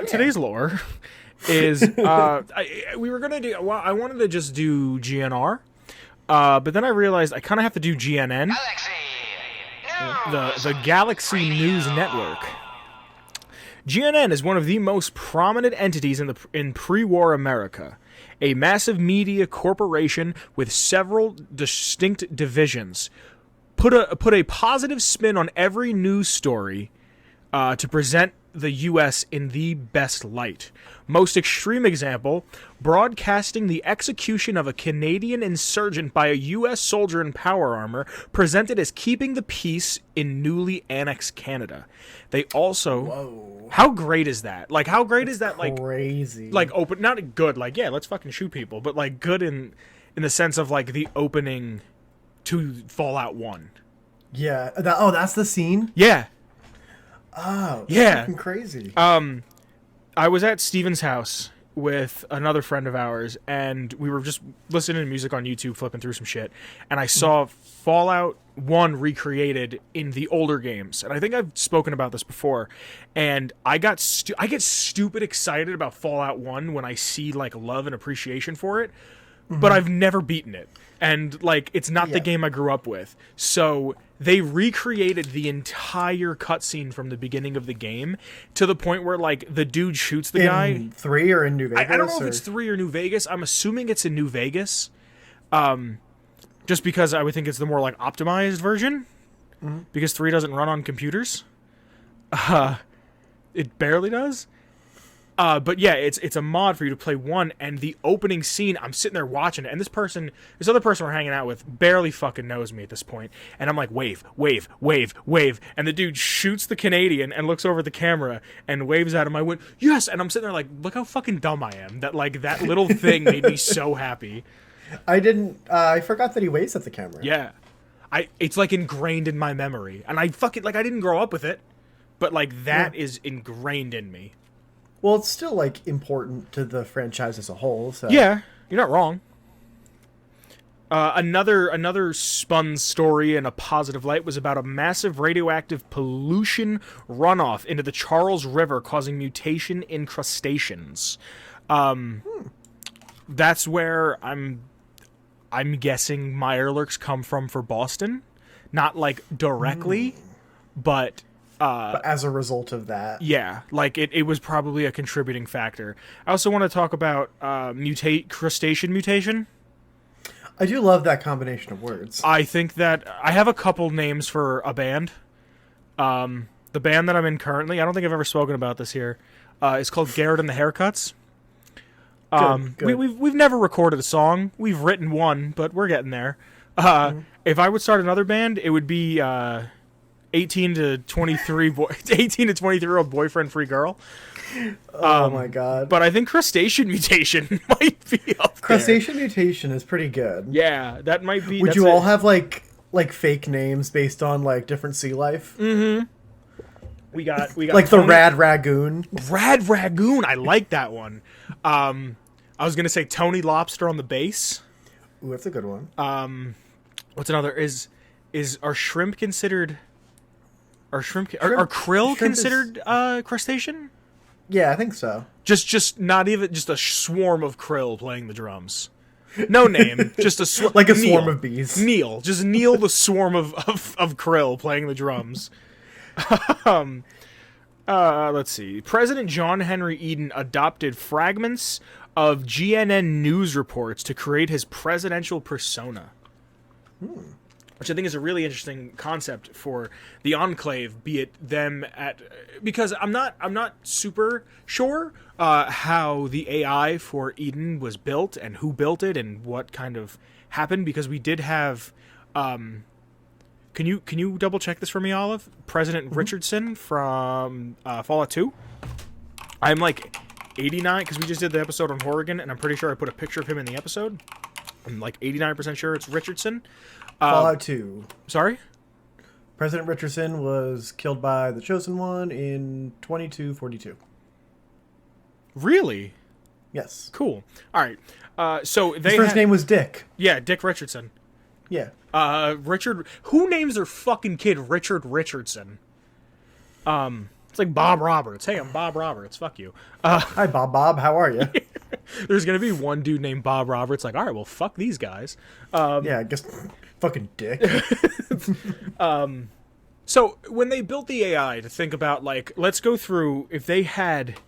Today's lore is we were gonna do. Well, I wanted to just do GNR, but then I realized I kind of have to do GNN, the Galaxy News Network. GNN is one of the most prominent entities in pre-war America, a massive media corporation with several distinct divisions. Put a positive spin on every news story to present the U.S. in the best light. Most extreme example, broadcasting the execution of a Canadian insurgent by a U.S. soldier in power armor, presented as keeping the peace in newly annexed Canada. They also... Whoa. How great is that? Like, how great is that? Like, crazy. Like, open... Not good, like, yeah, let's fucking shoot people, but, like, good in the sense of, like, the opening to Fallout 1. Yeah. That's the scene? Yeah. Oh, yeah. Fucking crazy. I was at Steven's house with another friend of ours, and we were just listening to music on YouTube, flipping through some shit, and I saw Fallout 1 recreated in the older games. And I think I've spoken about this before, and I get stupid excited about Fallout 1 when I see, like, love and appreciation for it, but I've never beaten it. And, like, it's not the game I grew up with. So they recreated the entire cutscene from the beginning of the game to the point where, like, the dude shoots the guy. In 3 or in New Vegas? I don't know if it's 3 or New Vegas. I'm assuming it's in New Vegas. Just because I would think it's the more, like, optimized version. Because 3 doesn't run on computers. It barely does. But yeah, it's a mod for you to play 1, and the opening scene, I'm sitting there watching it, and this other person we're hanging out with barely fucking knows me at this point, and I'm like, wave, wave, wave, wave, and the dude shoots the Canadian and looks over at the camera and waves at him. I went, yes, and I'm sitting there like, look how fucking dumb I am, that, like, that little thing made me so happy. I forgot that he waves at the camera. Yeah. It's, like, ingrained in my memory, and I didn't grow up with it, but, like, that is ingrained in me. Well, it's still, like, important to the franchise as a whole, so... Yeah, you're not wrong. Another spun story in a positive light was about a massive radioactive pollution runoff into the Charles River, causing mutation in crustaceans. That's where I'm guessing Mirelurks come from for Boston. Not, like, directly, but as a result of that. Yeah, like, it was probably a contributing factor. I also want to talk about crustacean mutation. I do love that combination of words. I think that I have a couple names for a band. The band that I'm in currently, I don't think I've ever spoken about this here, is called Garrett and the Haircuts. Good. We've never recorded a song. We've written one, but we're getting there. If I would start another band, it would be 18 to 23-year-old boyfriend-free girl. Oh my god. But I think Crustacean Mutation might be up there. Crustacean Mutation is pretty good. Yeah, that might be... Would you all have, like fake names based on, like, different sea life? Mm-hmm. We got like Tony, the Rad Ragoon. Rad Ragoon, I like that one. I was going to say Tony Lobster on the bass. Ooh, that's a good one. What's another? Is are shrimp considered... Are krill considered crustacean? Yeah, I think so. Just not even just a swarm of krill playing the drums. No name, just a swarm. Like a swarm of bees. Neil, just Neil, the swarm of krill playing the drums. Let's see. President John Henry Eden adopted fragments of GNN news reports to create his presidential persona. Which I think is a really interesting concept for the Enclave, be it them because I'm not super sure how the AI for Eden was built and who built it and what kind of happened, because we did have can you double check this for me, Olive? President Richardson from Fallout 2. I'm like 89 because we just did the episode on Horrigan, and I'm pretty sure I put a picture of him in the episode. I'm like 89% sure it's Richardson. Fallout 2. Sorry? President Richardson was killed by the Chosen One in 2242. Really? Yes. Cool. All right. So his first name was Dick. Yeah, Dick Richardson. Yeah. Richard. Who names their fucking kid Richard Richardson? It's like Bob Roberts. Hey, I'm Bob Roberts. Fuck you. Hi, Bob. How are you? There's gonna be one dude named Bob Roberts. Like, all right, well, fuck these guys. Yeah, I guess. Fucking dick. So when they built the AI to think about, like, let's go through if they had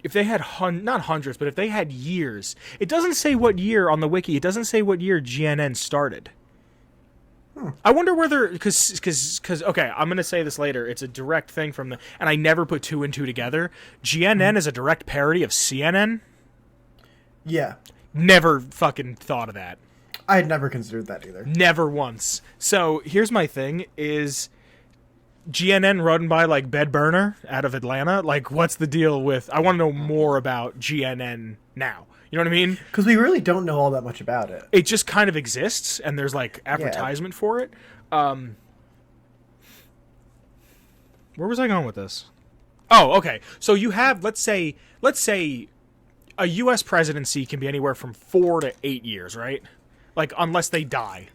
not hundreds, but if they had years. It doesn't say what year on the wiki. It doesn't say what year GNN started. I wonder whether, because okay, I'm gonna say this later. It's a direct thing from the, and I never put two and two together. GNN is a direct parody of CNN. Yeah. Never fucking thought of that. I had never considered that either. Never once. So here's my thing: is GNN run by like Bed Burner out of Atlanta? Like, what's the deal with? I want to know more about GNN now. You know what I mean? Because we really don't know all that much about it. It just kind of exists, and there's like advertisement for it. Where was I going with this? Oh, okay. So you have, let's say a U.S. presidency can be anywhere from 4 to 8 years, right? Like, unless they die.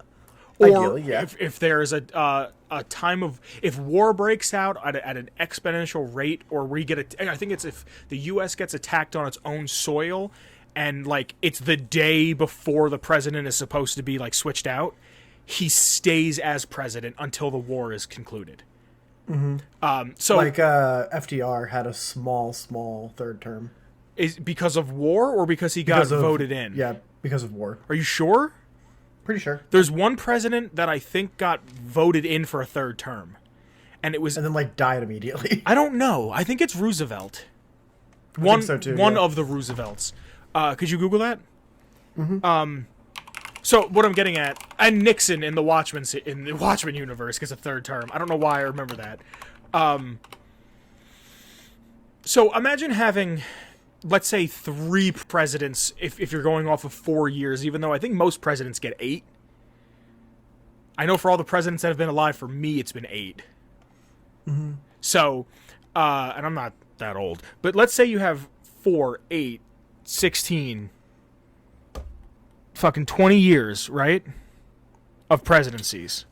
Or Ideally, yeah. if there's a time of, if war breaks out at an exponential rate, or we get I think it's if the U.S. gets attacked on its own soil, and like it's the day before the president is supposed to be like switched out, he stays as president until the war is concluded. So Like FDR had a small third term. is because of war or because he got voted in? Yeah, because of war. Are you sure? Pretty sure. There's one president that I think got voted in for a third term, and it was, And then like died immediately. I don't know. I think it's Roosevelt. I think so too, One yeah. of the Roosevelts. Could you Google that? So what I'm getting at, and Nixon in the Watchmen universe gets a third term. I don't know why I remember that. So imagine having, let's say, 3 presidents. If you're going off of 4 years, even though I think most presidents get 8. I know for all the presidents that have been alive, for me, it's been 8. So, and I'm not that old, but let's say you have 4, 8, 16, fucking 20 years, right, of presidencies.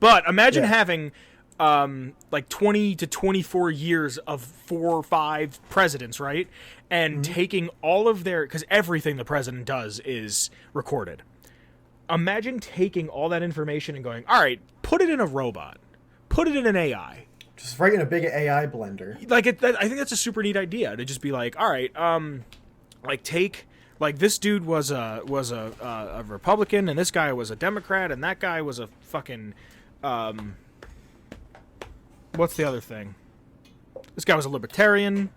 But imagine having like 20 to 24 years of 4 or 5 presidents, right? And taking all of their, because everything the president does is recorded. Imagine taking all that information and going, all right, put it in a robot, put it in an AI. Just right in a big AI blender. Like I think that's a super neat idea to just be like, all right, like take, like this dude was a Republican, and this guy was a Democrat, and that guy was a fucking what's the other thing? This guy was a libertarian,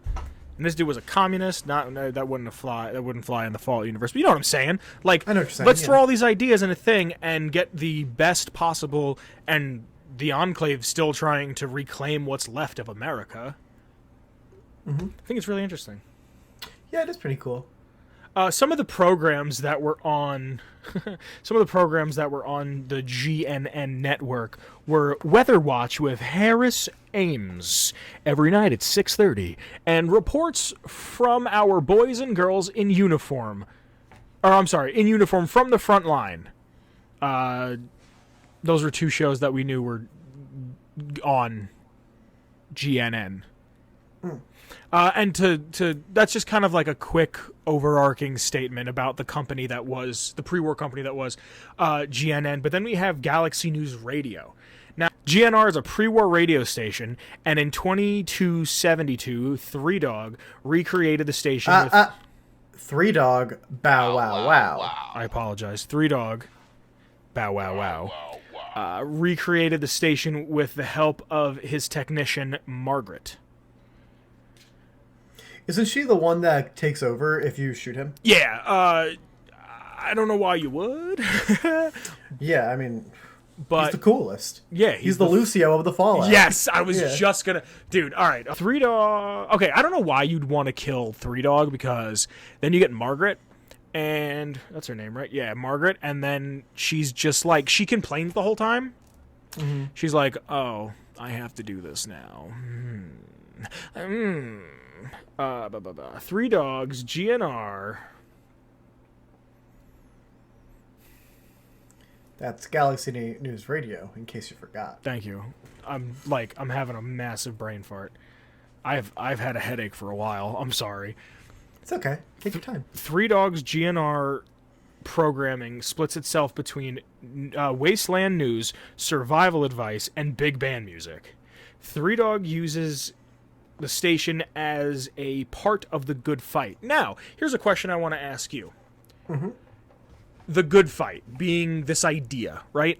and this dude was a communist. That wouldn't fly in the Fallout universe. But you know what I'm saying? Like, I know what you're saying, let's yeah. throw all these ideas in a thing and get the best possible, and the Enclave still trying to reclaim what's left of America. I think it's really interesting. Yeah, it is pretty cool. Some of the programs that were on the GNN network were Weather Watch with Harris Ames every night at 6:30, and reports from our boys and girls in uniform. Or I'm sorry, in uniform from the front line. Those were 2 shows that we knew were on GNN. And to that's just kind of like a quick overarching statement about the company that was, the pre-war company that was GNN. But then we have Galaxy News Radio. Now, GNR is a pre-war radio station, and in 2272, Three Dog recreated the station with... Three Dog, bow wow wow. I apologize. Three Dog, bow wow wow. Recreated the station with the help of his technician, Margaret. Isn't she the one that takes over if you shoot him? Yeah, I don't know why you would. Yeah, I mean, But he's the coolest. yeah, He's the Lucio of the Fallout. Yes, I was Yeah. just gonna, dude. All right, Three Dog. Okay, I don't know why you'd want to kill Three Dog, because then you get Margaret, and that's her name, right? Yeah, Margaret, and then she's just like, she complains the whole time. She's like, "Oh, I have to do this now." Three Dogs, GNR. That's Galaxy News Radio, in case you forgot. Thank you. I'm having a massive brain fart. I've had a headache for a while. I'm sorry. It's okay. Take your time. Three Dogs GNR programming splits itself between Wasteland News, Survival Advice, and big band music. Three Dog uses the station as a part of the Good Fight. Now, here's a question I want to ask you. Mm-hmm. The Good Fight being this idea, right?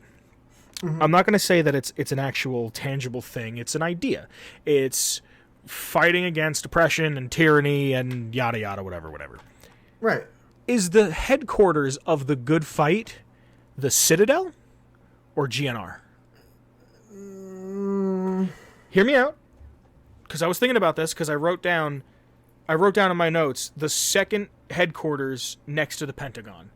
Mm-hmm. I'm not going to say that it's an actual tangible thing. It's an idea. It's fighting against oppression and tyranny and yada yada, whatever. Right. Is the headquarters of the Good Fight the Citadel or GNR? Hear me out, because I was thinking about this, because I wrote down in my notes the second headquarters next to the Pentagon. ?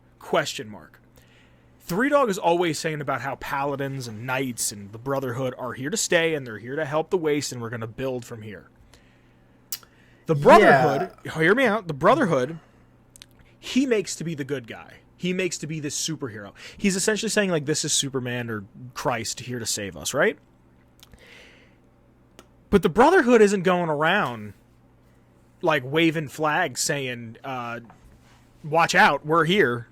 Three Dog is always saying about how paladins and knights and the Brotherhood are here to stay and they're here to help the Waste and we're going to build from here. The Brotherhood, hear me out, the Brotherhood, he makes to be the good guy. He makes to be this superhero. He's essentially saying, like, this is Superman or Christ here to save us, right? But the Brotherhood isn't going around, like, waving flags saying, watch out, we're here.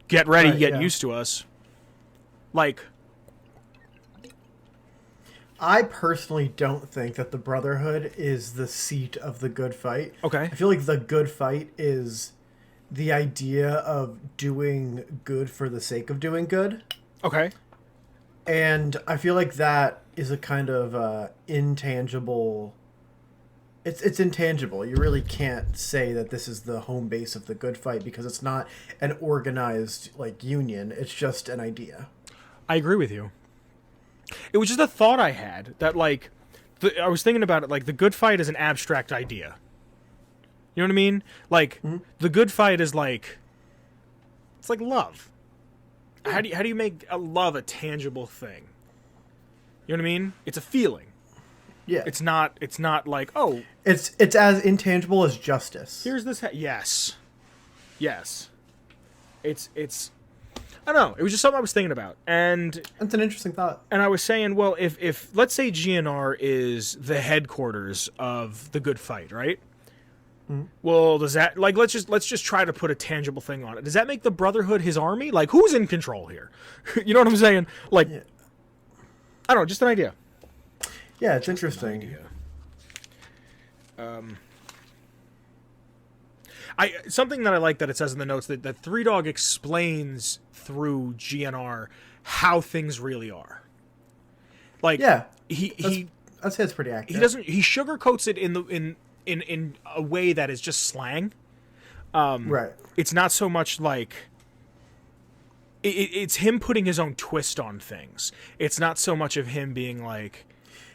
Get ready, get used to us. Like, I personally don't think that the Brotherhood is the seat of the Good Fight. Okay. I feel like the Good Fight is the idea of doing good for the sake of doing good. Okay. And I feel like that is a kind of intangible... It's intangible. You really can't say that this is the home base of the Good Fight because it's not an organized, like, union. It's just an idea. I agree with you. It was just a thought I had that, like, I was thinking about it, like, the Good Fight is an abstract idea. You know what I mean? Like, the Good Fight is like, it's like love. How do you make love a tangible thing? You know what I mean? It's a feeling. Yeah. It's not like, oh, it's as intangible as justice. here's this. Yes. It's. I don't know. It was just something I was thinking about, and That's an interesting thought. I was saying, well, if let's say GNR is the headquarters of the Good Fight, right? Well, does that, like, let's just try to put a tangible thing on it. Does that make the Brotherhood his army? Like, who's in control here? You know what I'm saying? Like, I don't know, just an idea. Yeah, it's interesting. Something that I like that it says in the notes that Three Dog explains through GNR how things really are. Like, Yeah, he I'd say it's pretty accurate. he sugarcoats it in a way that is just slang. Right. It's not so much like it's him putting his own twist on things. It's not so much of him being like,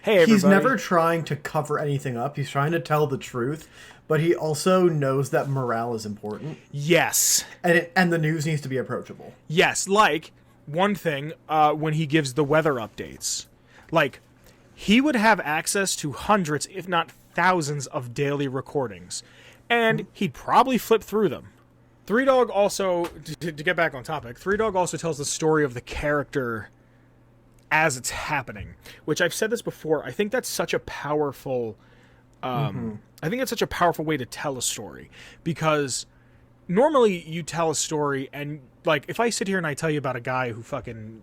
hey, everybody. He's never trying to cover anything up. He's trying to tell the truth, but he also knows that morale is important. Yes. And the news needs to be approachable. Yes, like, one thing, when he gives the weather updates. Like, he would have access to hundreds, if not thousands, of daily recordings. And he'd probably flip through them. Three Dog also, to get back on topic, Three Dog also tells the story of the character as it's happening, which I've said this before. I think that's such a powerful I think it's such a powerful way to tell a story, because normally you tell a story and, like, if I sit here and I tell you about a guy who fucking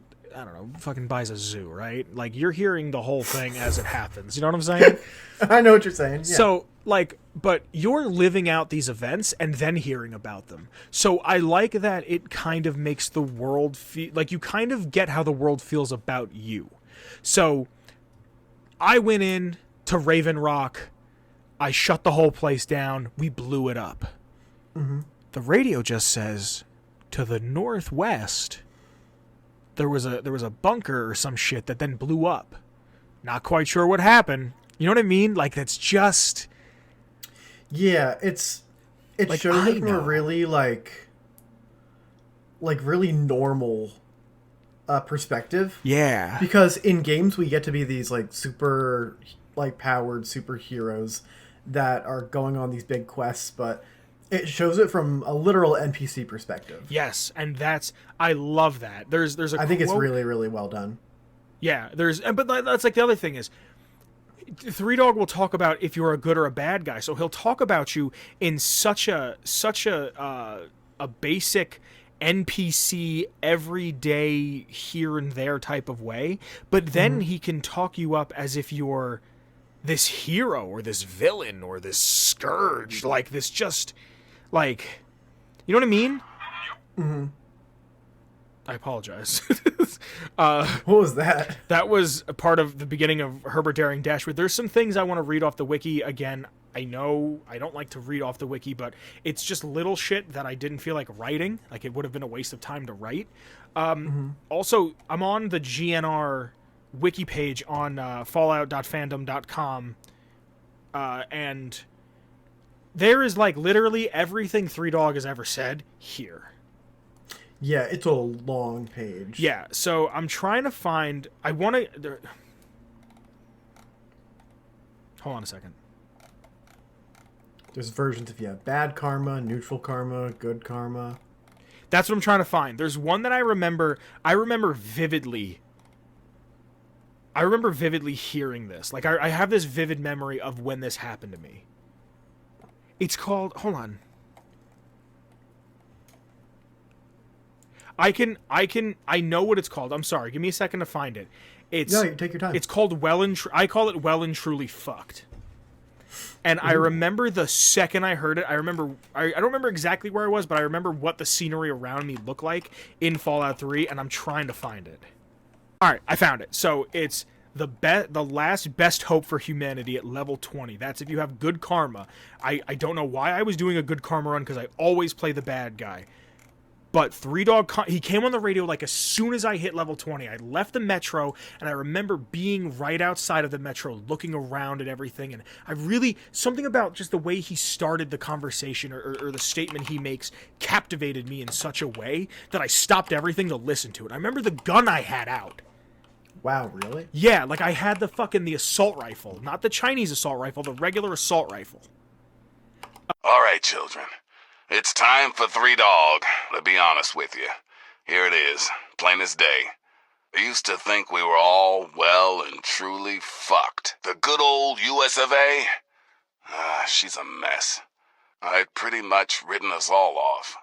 buys a zoo, right? Like, you're hearing the whole thing as it happens. You know what I'm saying? I know what you're saying. Yeah. So, like, but you're living out these events and then hearing about them. So I like that it kind of makes the world feel like you kind of get how the world feels about you. So I went in to Raven Rock. I shut the whole place down. We blew it up. The radio just says, to the northwest, there was a bunker or some shit that then blew up. Not quite sure what happened. You know what I mean? Like, that's just... Yeah, it like, shows it from a really, like really normal perspective. Yeah. Because in games we get to be these, like, super, like, powered superheroes that are going on these big quests, but It shows it from a literal NPC perspective. Yes, and I love that. There's a I think it's quote- really, really well done. Yeah, but that's like the other thing is Three Dog will talk about if you're a good or a bad guy. So he'll talk about you in such a basic NPC everyday here and there type of way, but then he can talk you up as if you're this hero or this villain or this scourge, like this just like, you know what I mean? Mm-hmm. I apologize. What was that? That was a part of the beginning of Herbert Daring Dashwood. There's some things I want to read off the wiki. Again, I know I don't like to read off the wiki, but it's just little shit that I didn't feel like writing. Like, it would have been a waste of time to write. Also, I'm on the GNR wiki page on fallout.fandom.com, and there is, like, literally everything Three Dog has ever said here. Yeah, it's a long page. Yeah, so I'm trying to find... I want to... Hold on a second. There's versions if you have bad karma, neutral karma, good karma. That's what I'm trying to find. There's one that I remember vividly. I remember vividly hearing this. Like, I have this vivid memory of when this happened to me. It's called... Hold on. I know what it's called. I'm sorry. Give me a second to find it. No, you take your time. It's called I call it Well and Truly Fucked. And I remember the second I heard it, I don't remember exactly where I was, but I remember what the scenery around me looked like in Fallout 3, and I'm trying to find it. Alright, I found it. So it's the last best hope for humanity at level 20. That's if you have good karma. I don't know why I was doing a good karma run, because I always play the bad guy. But Three Dog, he came on the radio like as soon as I hit level 20. I left the metro, and I remember being right outside of the metro, looking around at everything. And something about just the way he started the conversation or the statement he makes captivated me in such a way that I stopped everything to listen to it. I remember the gun I had out. Wow, really? Yeah, like I had the assault rifle. Not the Chinese assault rifle, the regular assault rifle. All right, children. It's time for Three Dog, to be honest with you. Here it is, plain as day. I used to think we were all well and truly fucked. The good old US of A? She's a mess. I'd pretty much written us all off.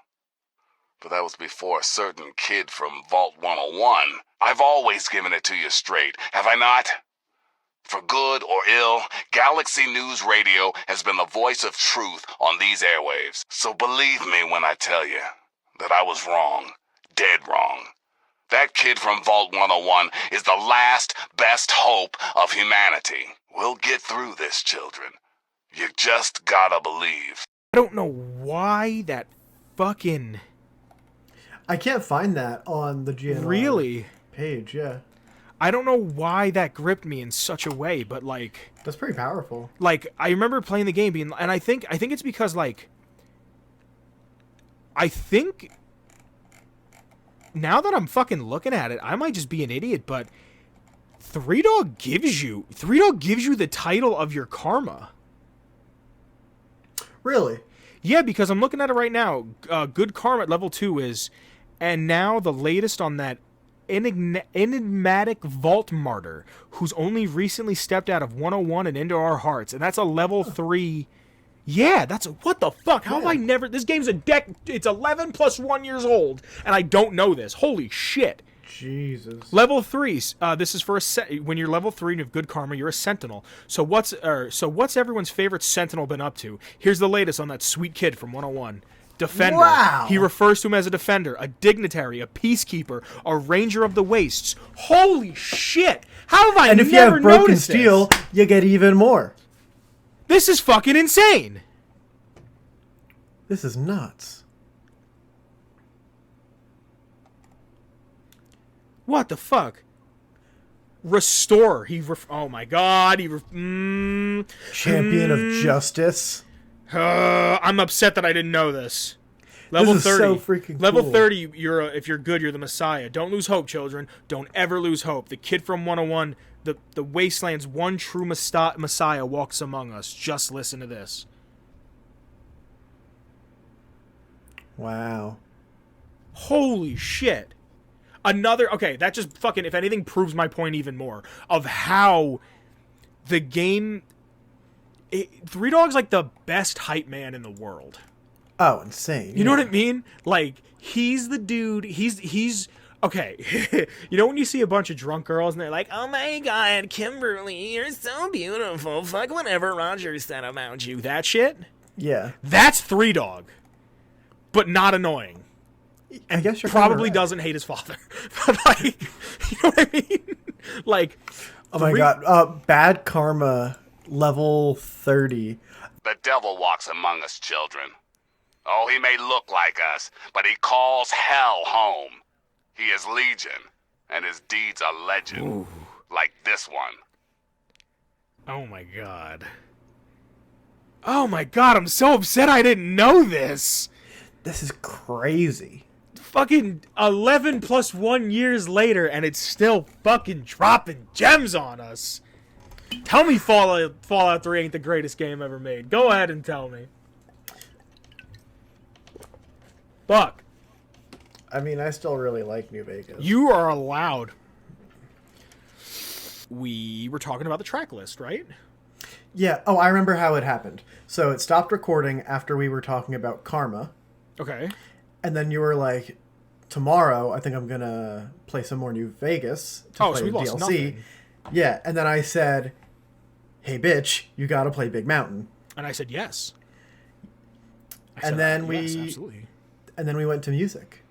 But that was before a certain kid from Vault 101. I've always given it to you straight, have I not? For good or ill, Galaxy News Radio has been the voice of truth on these airwaves. So believe me when I tell you that I was wrong. Dead wrong. That kid from Vault 101 is the last best hope of humanity. We'll get through this, children. You just gotta believe. I don't know why that fucking... I can't find that on the GNR Really? page, yeah. I don't know why that gripped me in such a way, but like... That's pretty powerful. Like, I remember playing the game being... And I think it's because, like... I think... Now that I'm fucking looking at it, I might just be an idiot, but... Three Dog gives you the title of your karma. Really? Yeah, because I'm looking at it right now. Good karma at level 2 is... And now the latest on that... enigmatic Vault Martyr, who's only recently stepped out of 101 and into our hearts, and that's a level 3. Yeah, that's what the fuck? How have I never... This game's it's 11 plus 1 years old, and I don't know this. Holy shit. Jesus. Level 3. This is for when you're level 3 and you have good karma, you're a sentinel. So what's everyone's favorite sentinel been up to? Here's the latest on that sweet kid from 101. Defender. Wow. He refers to him as a defender, a dignitary, a peacekeeper, a ranger of the wastes. Holy shit! How have I And never if you have broken noticed steel, this? you get even more. This is fucking insane. This is nuts. What the fuck? Restore. Oh my god. Champion of justice. I'm upset that I didn't know this. Level This is 30. so freaking Level cool. 30, if you're good, you're the Messiah. Don't lose hope, children. Don't ever lose hope. The kid from 101, the Wasteland's one true Messiah walks among us. Just listen to this. Wow. Holy shit. Okay, that just fucking, if anything, proves my point even more of how the game... Three Dog's like the best hype man in the world. Oh, insane. You know what I mean? Like, he's the dude, he's okay. You know when you see a bunch of drunk girls and they're like, oh my god, Kimberly, you're so beautiful. Fuck whatever Roger said about you. That shit? Yeah. That's Three Dog. But not annoying. I guess you're Probably right. doesn't hate his father. But like, you know what I mean? Like, Oh my god. Bad karma level 30. The devil walks among us, children. Oh, he may look like us, but he calls hell home. He is legion, and his deeds are legend. Ooh. Like this one. Oh my god. Oh my god, I'm so upset I didn't know this. This is crazy. Fucking 11 plus 1 years later, and it's still fucking dropping gems on us. Tell me Fallout 3 ain't the greatest game ever made. Go ahead and tell me. Fuck. I mean, I still really like New Vegas. You are allowed. We were talking about the track list, right? Yeah. Oh, I remember how it happened. So it stopped recording after we were talking about Karma. Okay. And then you were like, tomorrow, I think I'm going to play some more New Vegas to Oh, play so we lost DLC. nothing. Yeah. And then I said, hey, bitch, you got to play Big Mountain. And I said yes. And then yes, we- absolutely. And then we went to music.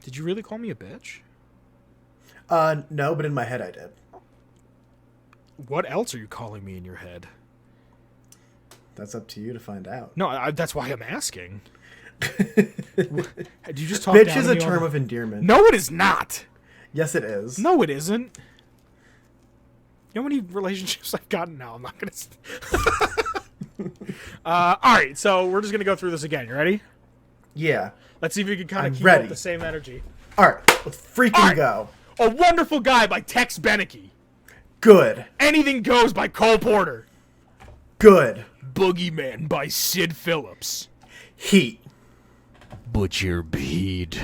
Did you really call me a bitch? No, but in my head I did. What else are you calling me in your head? That's up to you to find out. No, that's why I'm asking. Did you just talk down Bitch is to a me on term the- of endearment. No, it is not. Yes, it is. No, it isn't. You know how many relationships I've gotten now? I'm not gonna. All right, so we're just gonna go through this again. You ready? Yeah. Let's see if we can kind I'm of keep ready. up the same energy. All right, let's freaking All right. go. A Wonderful Guy by Tex Beneke. Good. Anything Goes by Cole Porter. Good. Boogeyman by Sid Phillips. Heat. Butcher Pete.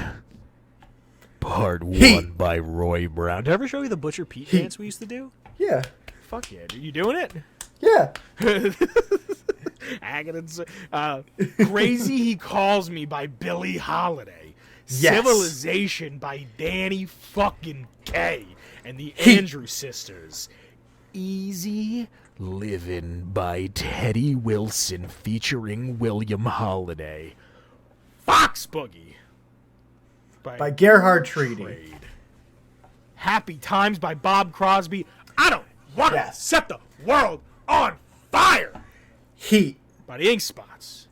Part 1 Heat. by Roy Brown. Did I ever show you the Butcher Pete Heat. dance we used to do? Yeah. Fuck yeah, dude. You doing it? Yeah. Crazy He Calls Me by Billie Holiday. Yes. Civilization by Danny fucking Kaye and the Heat. Andrews Sisters. Easy Living by Teddy Wilson featuring William Holiday. Fox Boogie By Gerhard Treaty. Trade. Happy Times by Bob Crosby. I don't want to Yes. set the world on fire Heat. by the Ink Spots.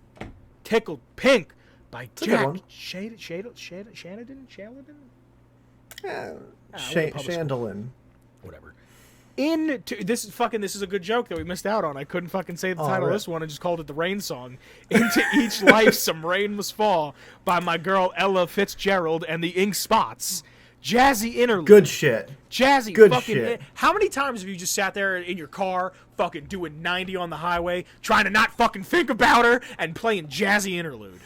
Tickled Pink by a good Jack one. Shannadon? Chandelier. Whatever. This is a good joke that we missed out on. I couldn't fucking say the Oh, title of right. this one and just called it the Rain Song. Into Each Life Some Rain Must Fall by my girl Ella Fitzgerald and the Ink Spots. Jazzy interlude. Good shit. Jazzy Good fucking shit. How many times have you just sat there in your car fucking doing 90 on the highway trying to not fucking think about her and playing Jazzy interlude?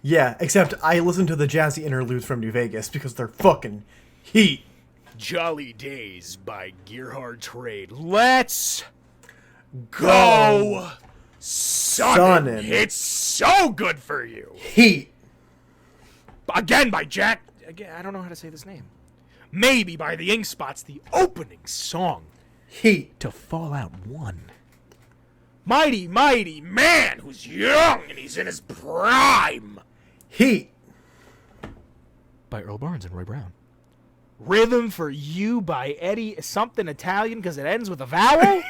Yeah, except I listen to the jazzy interludes from New Vegas because they're fucking heat. Jolly Days by Gerhard Trade. Let's go, Sonnen. Sonnen. It's so good for you. Heat. Again by Jack. Again, I don't know how to say this name. Maybe by the Ink Spots, the opening song Heat. to Fallout 1. Mighty, mighty man who's young and he's in his prime. Heat. By Earl Barnes and Roy Brown. Rhythm for You by Eddie something Italian because it ends with a vowel?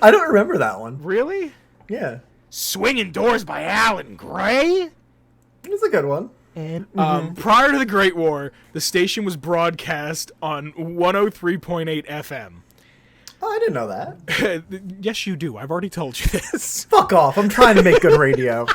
I don't remember that one. Really? Yeah. Swinging Doors by Alan Gray? It's a good one. And prior to the Great War, the station was broadcast on 103.8 FM. Oh, I didn't know that. Yes, you do. I've already told you this. Fuck off. I'm trying to make good radio.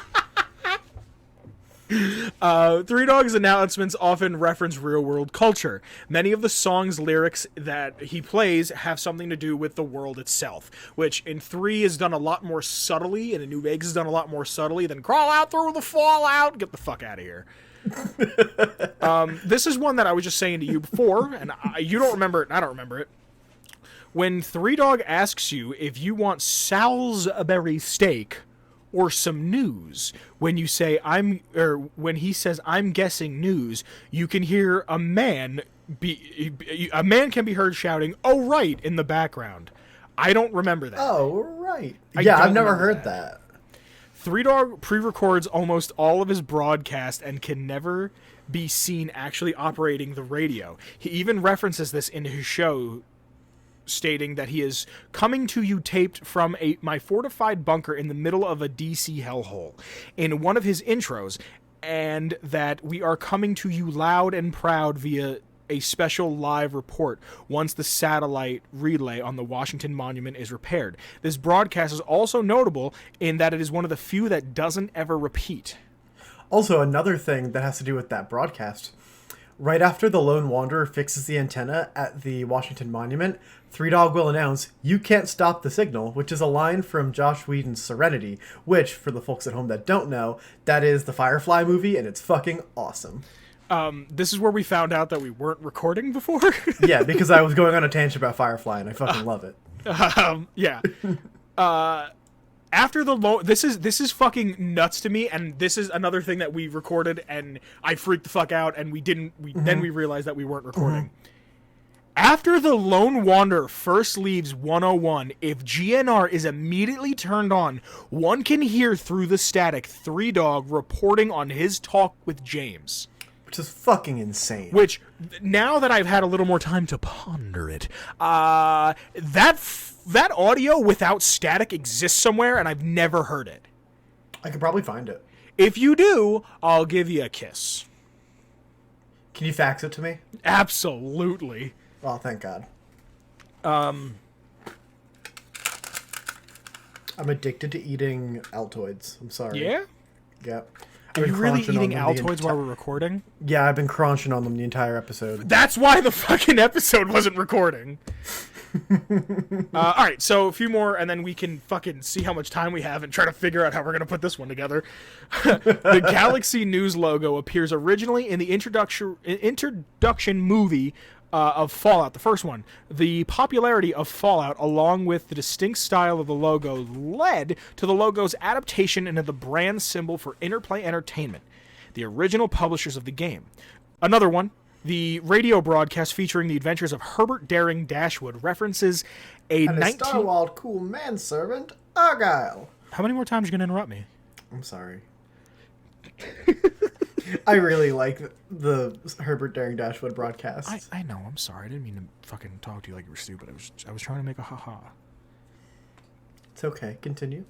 Three Dog's announcements often reference real-world culture. Many of the song's lyrics that he plays have something to do with the world itself, which in 3 is done a lot more subtly, and in New Vegas is done a lot more subtly than crawl out through the fallout. Get the fuck out of here. This is one that I was just saying to you before, and you don't remember it, and I don't remember it. When Three Dog asks you if you want Salisbury steak or some news, when you say when he says I'm guessing news, you can hear a man can be heard shouting, "Oh right," in the background. I don't remember that. Oh right. Yeah, I've never heard that. Three Dog pre-records almost all of his broadcast and can never be seen actually operating the radio. He even references this in his show, stating that he is coming to you taped from my fortified bunker in the middle of a DC hellhole in one of his intros, and that we are coming to you loud and proud via a special live report once the satellite relay on the Washington Monument is repaired. This broadcast is also notable in that it is one of the few that doesn't ever repeat. Also, another thing that has to do with that broadcast, right after the Lone Wanderer fixes the antenna at the Washington Monument, Three Dog will announce, "You can't stop the signal," which is a line from Joss Whedon's Serenity, which, for the folks at home that don't know, that is the Firefly movie, and it's fucking awesome. This is where we found out that we weren't recording before. Yeah, because I was going on a tangent about Firefly, and I fucking love it. Yeah. After the this is fucking nuts to me, and this is another thing that we recorded, and I freaked the fuck out, and then we realized that we weren't recording. After the Lone Wanderer first leaves 101, if GNR is immediately turned on, one can hear through the static Three Dog reporting on his talk with James. Which is fucking insane. Which, now that I've had a little more time to ponder it, that audio without static exists somewhere, and I've never heard it. I could probably find it. If you do, I'll give you a kiss. Can you fax it to me? Absolutely. Oh, thank God. I'm addicted to eating Altoids. I'm sorry. Yeah? Yep. Are you really eating Altoids while we're recording? Yeah, I've been crunching on them the entire episode. That's why the fucking episode wasn't recording. Alright, so a few more, and then we can fucking see how much time we have and try to figure out how we're going to put this one together. The Galaxy News logo appears originally in the introduction movie of Fallout, the first one. The popularity of Fallout, along with the distinct style of the logo, led to the logo's adaptation into the brand symbol for Interplay Entertainment, the original publishers of the game. Another one, the radio broadcast featuring the adventures of Herbert Daring Dashwood, references a and a Starwald cool manservant, Argyle. How many more times are you going to interrupt me? I'm sorry. I really like the Herbert Daring Dashwood broadcast. I know, I'm sorry. I didn't mean to fucking talk to you like you were stupid. I was trying to make a haha. It's okay. Continue.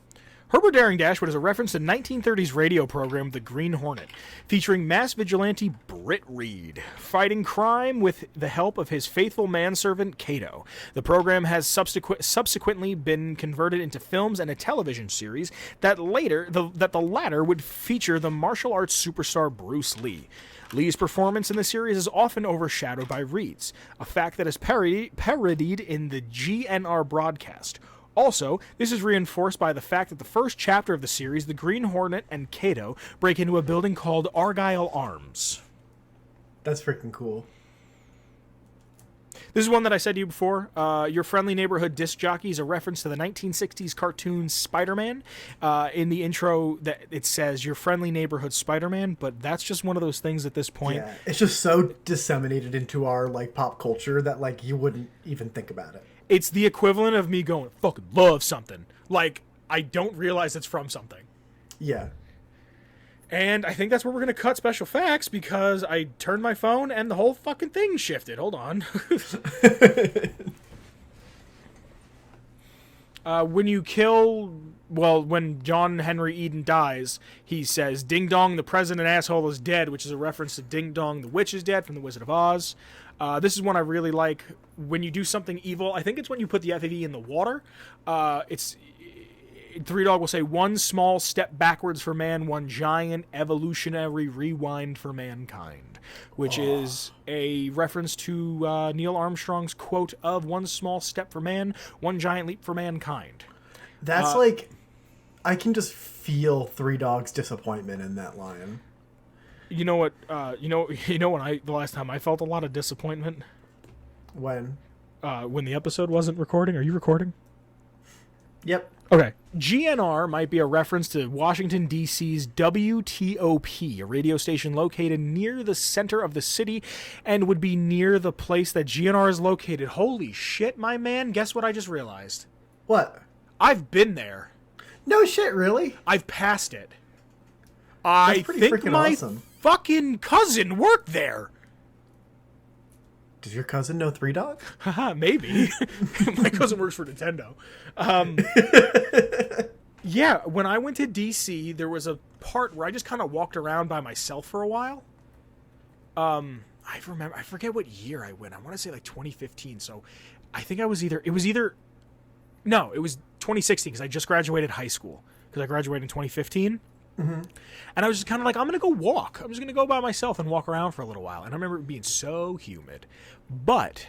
Herbert Daring Dashwood is a reference to 1930s radio program The Green Hornet, featuring mass vigilante Britt Reed, fighting crime with the help of his faithful manservant Kato. The program has subsequently been converted into films and a television series that the latter would feature the martial arts superstar Bruce Lee. Lee's performance in the series is often overshadowed by Reed's, a fact that is parodied in the GNR broadcast. Also, this is reinforced by the fact that the first chapter of the series, the Green Hornet and Kato break into a building called Argyle Arms. That's freaking cool. This is one that I said to you before. Your friendly neighborhood disc jockey is a reference to the 1960s cartoon Spider-Man. In the intro, that it says your friendly neighborhood Spider-Man, but that's just one of those things at this point. Yeah, it's just so disseminated into our pop culture that you wouldn't even think about it. It's the equivalent of me going, fucking love something. I don't realize it's from something. Yeah. And I think that's where we're going to cut special facts, because I turned my phone and the whole fucking thing shifted. Hold on. When John Henry Eden dies, he says, "Ding Dong, the president asshole is dead," which is a reference to Ding Dong, the witch is dead from The Wizard of Oz. This is one I really like. When you do something evil, I think it's when you put the FAV in the water. Three Dog will say, one small step backwards for man, one giant evolutionary rewind for mankind, which is a reference to Neil Armstrong's quote of one small step for man, one giant leap for mankind. That's like, I can just feel Three Dog's disappointment in that line. You know what? The last time I felt a lot of disappointment When the episode wasn't recording. Are you recording? Yep. Okay. GNR might be a reference to Washington, D.C.'s WTOP, a radio station located near the center of the city and would be near the place that GNR is located. Holy shit, my man. Guess what I just realized? What? I've been there. No shit, really? I've passed it. That's I pretty think freaking my awesome. fucking cousin worked there. Does your cousin know Three Dog? Haha, maybe. My cousin works for Nintendo. Yeah, when I went to DC, there was a part where I just kind of walked around by myself for a while. I forget what year I went. I want to say like 2015. So I think it was 2016 because I just graduated high school because I graduated in 2015. Mm-hmm. And I was just kind of like, I'm going to go walk. I'm just going to go by myself and walk around for a little while. And I remember it being so humid. But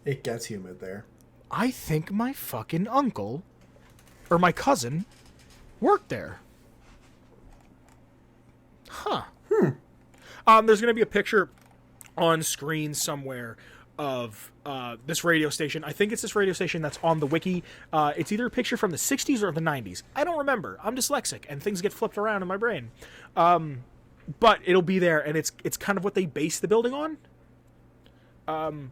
It gets humid there. I think my fucking uncle or my cousin worked there. Huh. There's going to be a picture on screen somewhere of this radio station. I think it's this radio station that's on the wiki. It's either a picture from the 60s or the 90s. I don't remember. I'm dyslexic, and things get flipped around in my brain. But it'll be there, and it's kind of what they base the building on.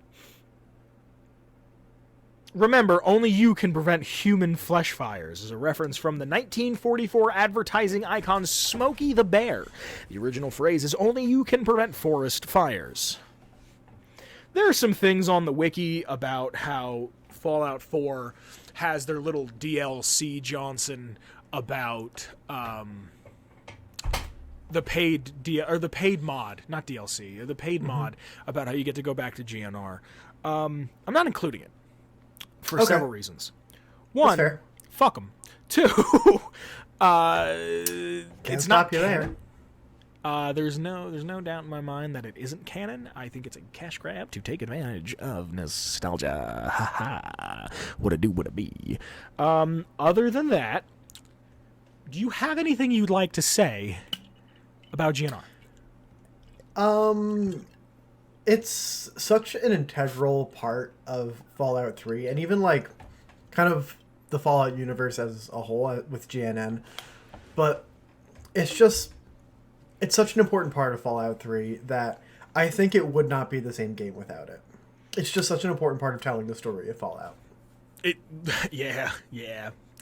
Remember, only you can prevent human flesh fires is a reference from the 1944 advertising icon Smokey the Bear. The original phrase is only you can prevent forest fires. There are some things on the wiki about how Fallout 4 has their little DLC Johnson about the paid mod, not DLC, the paid mod about how you get to go back to GNR. I'm not including it for several reasons. One, That's fair. fuck them. Two, Can't it's stop not you canon. there. There's no doubt in my mind that it isn't canon. I think it's a cash grab to take advantage of nostalgia. Ha ha. What it do, what it be. Other than that, do you have anything you'd like to say about GNR? It's such an integral part of Fallout 3, and even like kind of the Fallout universe as a whole with GNN. But it's such an important part of Fallout 3 that I think it would not be the same game without it. It's just such an important part of telling the story of Fallout. Yeah.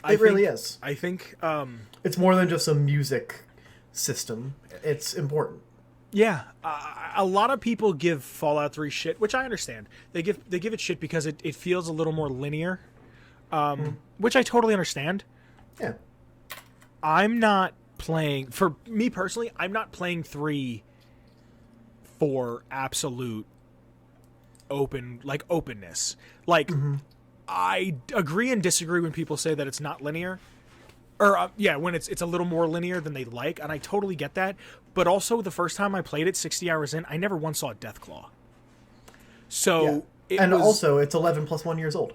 It really is. I think, It's more than just a music system. It's important. yeah, a lot of people give Fallout 3 shit, which I understand. They give it shit because it feels a little more linear, which I totally understand. Yeah. I'm not playing, for me personally, I'm not playing 3 for absolute openness. Like, I agree and disagree when people say that it's not linear. Or, when it's a little more linear than they like, and I totally get that. But also, the first time I played it, 60 hours in, I never once saw a Deathclaw. So, also, it's 11 plus 1 years old.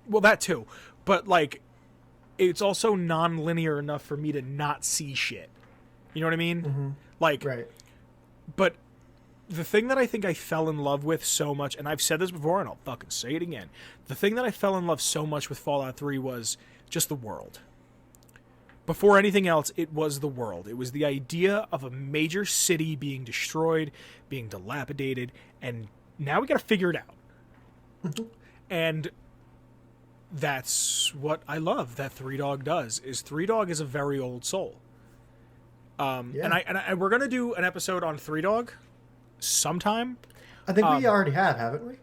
Well, that too. But, like, it's also non-linear enough for me to not see shit. You know what I mean? Mm-hmm. Like, Right. But the thing that I think I fell in love with so much, and I've said this before, and I'll fucking say it again. The thing that I fell in love so much with Fallout 3 was just the world. Before anything else, it was the world. It was the idea of a major city being destroyed, being dilapidated, and now we got to figure it out. And that's what I love that Three Dog does. Is Three Dog is a very old soul. And we're gonna do an episode on Three Dog sometime. I think we already have, haven't we?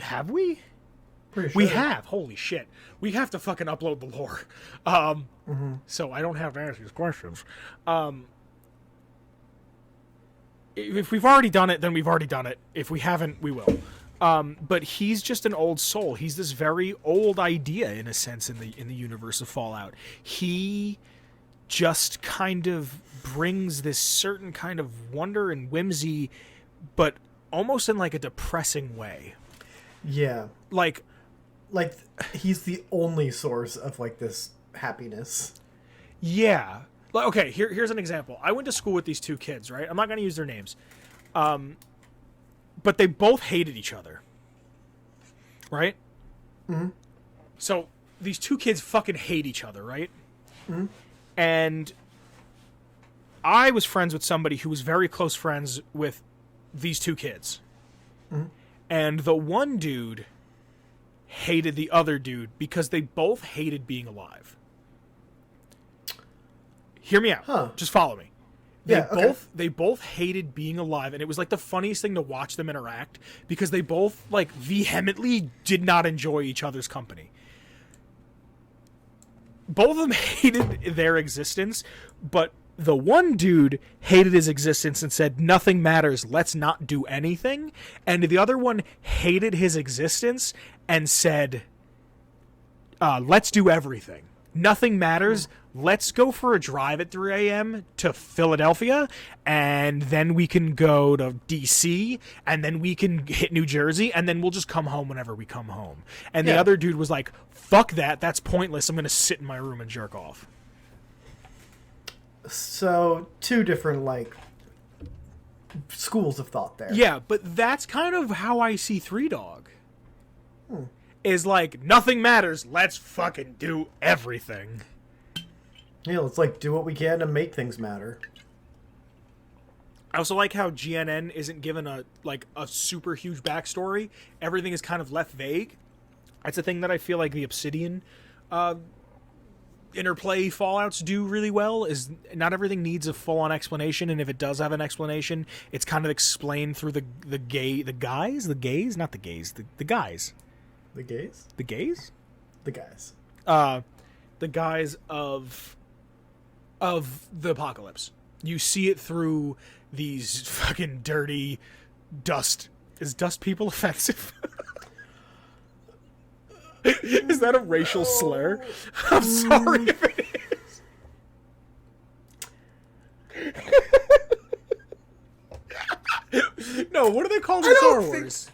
Have we? Pretty sure. We have. Holy shit. We have to fucking upload the lore. So I don't have to ask these questions. If we've already done it, then we've already done it. If we haven't, we will. But he's just an old soul. He's this very old idea in a sense in the universe of Fallout. He just kind of brings this certain kind of wonder and whimsy, but almost in like a depressing way. Yeah. Like he's the only source of like this happiness. Yeah. Like, okay, here's an example. I went to school with these two kids, right? I'm not going to use their names. But they both hated each other. Right? Mm-hmm. So these two kids fucking hate each other, right? Mm-hmm. And I was friends with somebody who was very close friends with these two kids. Mm-hmm. And the one dude hated the other dude because they both hated being alive. Hear me out. Huh. Just follow me. They both hated being alive, and it was like the funniest thing to watch them interact because they both like vehemently did not enjoy each other's company. Both of them hated their existence, but the one dude hated his existence and said, "Nothing matters, let's not do anything." And the other one hated his existence and said, "Let's do everything. Nothing matters. Let's go for a drive at 3 a.m. to Philadelphia, and then we can go to D.C., and then we can hit New Jersey, and then we'll just come home whenever we come home." And the other dude was like, "Fuck that. That's pointless. I'm going to sit in my room and jerk off." So, two different, like, schools of thought there. Yeah, but that's kind of how I see Three Dog. Is like, nothing matters. Let's fucking do everything. Yeah, let's, like, do what we can to make things matter. I also like how GNN isn't given a super huge backstory. Everything is kind of left vague. That's a thing that I feel like the Obsidian interplay Fallouts do really well, is not everything needs a full-on explanation, and if it does have an explanation, it's kind of explained through the guys? The gays? The guys. The gays? The gays? The guys. The guys of the apocalypse. You see it through these fucking dirty dust. Is dust people offensive? Is that a racial slur? I'm sorry if it is. No, what are they called in Star Wars?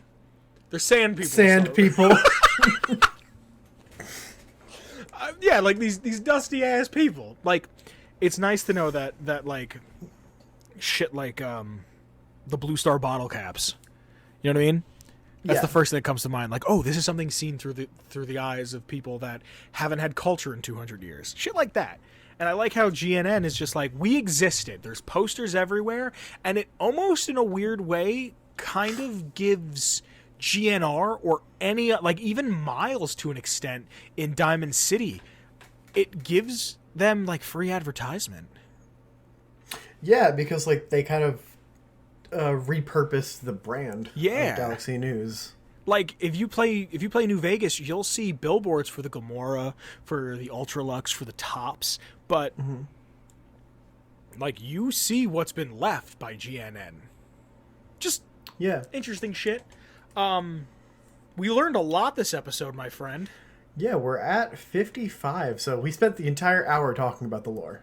They're sand people. Sand people. Yeah, like these dusty ass people. Like, it's nice to know that like shit like the Blue Star bottle caps. You know what I mean? That's the first thing that comes to mind. Like, oh, this is something seen through the eyes of people that haven't had culture in 200 years. Shit like that. And I like how GNN is just like, we existed. There's posters everywhere, and it almost in a weird way kind of gives GNR or any, like even Miles to an extent in Diamond City, it gives them like free advertisement. Yeah, because like they kind of repurposed the brand of Galaxy News. Like if you play New Vegas, you'll see billboards for the Gamora, for the Ultralux, for the Tops, but like you see what's been left by GNN. Just interesting shit. We learned a lot this episode, my friend. Yeah, we're at 55, so we spent the entire hour talking about the lore.